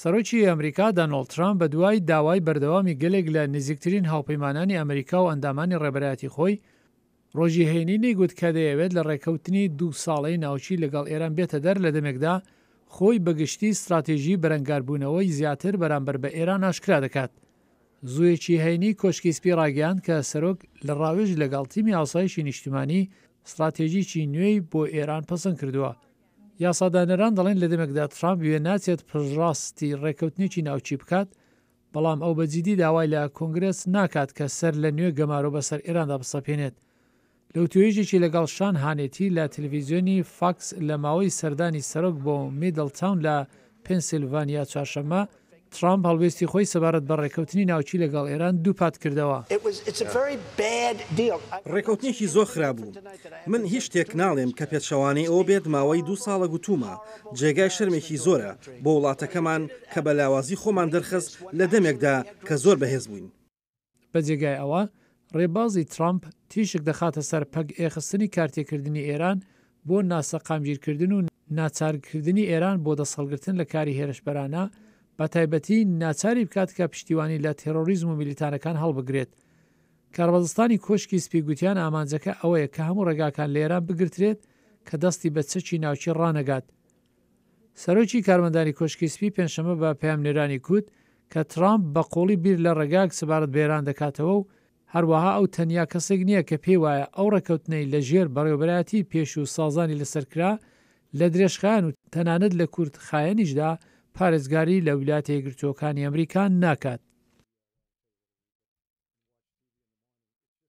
سەرۆکی ئەمریکا دۆناڵد ترامپ بە دوای داوای بەردەوامی گەلێک لە نزیکترین هاوپەیمانانی ئەمریکا و ئەندامانی ڕێبەرایەتی خۆی ڕۆژی هەینی گوت کە دەیەوێت لە ڕێکەوتنی 2 ساڵەی ناوچی لەگەڵ ئێران بێتە دەر لە دەمێکدا خۆی بەگشتی استراتێژی بەرەنگاربوونەوەی زیاتر بەرامبەر بە ئێران ئاشکرا دەکات. زوویەکی هەینی کۆشکی سپی ڕاگەیاند کە سەرۆک لە ڕاوێژ لەگەڵ تیمی ئاسایشی نیشتیمانی استراتێژیکی نوێی بۆ ئێران پەسەند کردووە. یاسادانەران دەڵێن لە دەمێکدا ترامپ وێ ناچێت پشڕاستی ڕێکەوتنێکی ناوچی بکات، بەڵام ئەو بەجددی داوای لە کۆنگرس ناکات کە سەر لە نوێ گەمارۆ بەسەر ئێراندا بسەپێنێت. لەوتوێژێکی لەگەڵ شان هانێتی لە تەلەڤیزیۆنی فاکس لە ماوەی سەردانی سەرۆک بۆ میدڵتاون لە پێنسیلڤانیا چوارشەممە، ترامپ هەڵوێستی خۆی سەبارەت بە ڕێکەوتنی ناوچی لەگەڵ ئێران دووپات کردەوە. ڕێکەوتنێکی زۆر خراپبوو. من هیچ شتێک ناڵێم کە پێچەوانەی ئەوە بێت ماوەی 2 ساڵە گوتومە. جێگای شەرمێکی زۆرە بۆ وڵاتەکەمان کە بە لاوازی خۆمان دەرخست لە دەمێکدا کە زۆر بەهێز بووین. بە جێگای ئەوە ڕێبازی ترامپ تیشک دەخاتە سەر پەگ ئێخستنی کارتێکردنی ئێران بۆ ناسەقامگیرکردن و ناچارکردنی ئێران بۆ دەسەڵگرتن لە کاری هێرشبەرانە، بە تایبەتی ناچاری بکات کە پشتیوانی لە تێرۆریزم و میلیتانەکان هەڵبگرێت. کاربەدەستانی کۆشکی سپی گوتیان ئامانجەکە ئەوەیە کە هەموو ڕێگاکان لە ئێران بگرترێت کە دەستی بە چەکی ناوچی ڕانەگات. سەرۆکی کارمەندانی کۆشکی سپی پێنجشەممە بە پەیامنێرانی کوت کە ترامپ بە قۆڵی بیر لە ڕێگاک سەبارەت بە ئێران دەکاتەوە و هەروەها ئەو تەنیا کەسێک نییە کە پێی وایە ئەو ڕێکەوتنەی لە ژێر بەڕێوەبەرایەتی پێش و سازانی لەسەرکرا لە درێژخایەن و تەنانەت لە کورتخایەنیشدا پارێزگاری لە ویلایەتە یەکگرتووەکانی ئەمریکا ناکات.